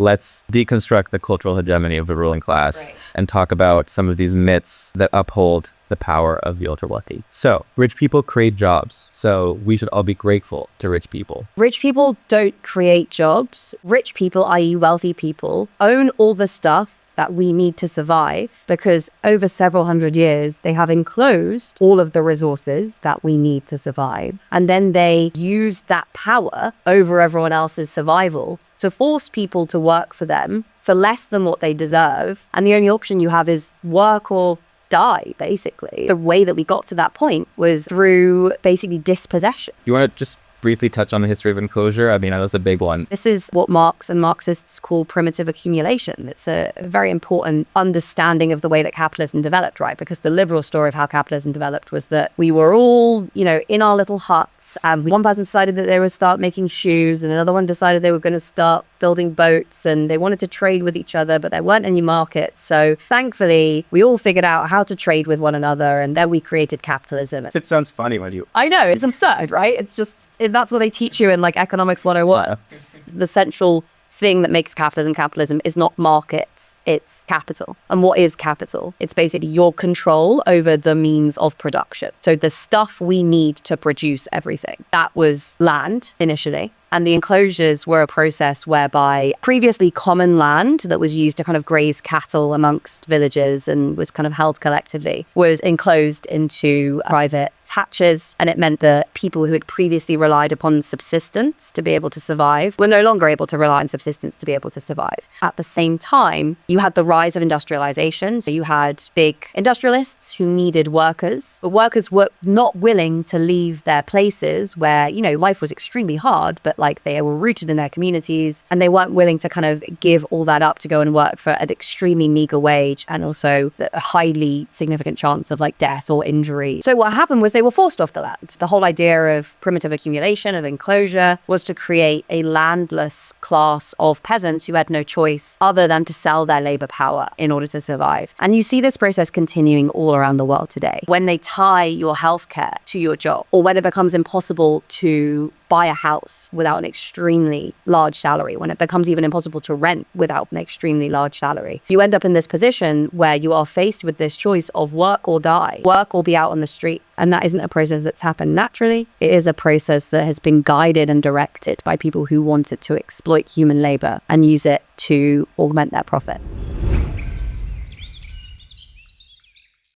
let's deconstruct the cultural hegemony of the ruling class Right. and talk about some of these myths that uphold the power of the ultra wealthy. So rich people create jobs. So we should all be grateful to rich people. Rich people don't create jobs. Rich people, i.e. wealthy people, own all the stuff that we need to survive, because over several hundred years, they have enclosed all of the resources that we need to survive. And then they use that power over everyone else's survival to force people to work for them for less than what they deserve. And the only option you have is work or die, basically. The way that we got to that point was through basically dispossession. You want to just briefly touch on the history of enclosure? I mean, that's a big one. This is what Marx and Marxists call primitive accumulation. It's a very important understanding of the way that capitalism developed, right? Because the liberal story of how capitalism developed was that we were all, in our little huts, and one person decided that they would start making shoes, and another one decided they were going to start building boats, and they wanted to trade with each other, but there weren't any markets. So thankfully, we all figured out how to trade with one another, and then we created capitalism. It sounds funny when you... I know, it's absurd, right? It's just, that's what they teach you in economics 101. The central thing that makes capitalism is not markets, it's capital. And what is capital? It's basically your control over the means of production. So the stuff we need to produce everything. That was land initially. And the enclosures were a process whereby previously common land that was used to kind of graze cattle amongst villages and was kind of held collectively was enclosed into private hatches. And it meant that people who had previously relied upon subsistence to be able to survive were no longer able to rely on subsistence to be able to survive. At the same time, you had the rise of industrialization. So you had big industrialists who needed workers, but workers were not willing to leave their places where, life was extremely hard, but they were rooted in their communities, and they weren't willing to kind of give all that up to go and work for an extremely meager wage and also a highly significant chance of death or injury. So what happened was they were forced off the land. The whole idea of primitive accumulation, of enclosure, was to create a landless class of peasants who had no choice other than to sell their labor power in order to survive. And you see this process continuing all around the world today. When they tie your healthcare to your job, or when it becomes impossible to buy a house without an extremely large salary, when it becomes even impossible to rent without an extremely large salary, you end up in this position where you are faced with this choice of work or die, work or be out on the streets. And that isn't a process that's happened naturally. It is a process that has been guided and directed by people who wanted to exploit human labor and use it to augment their profits.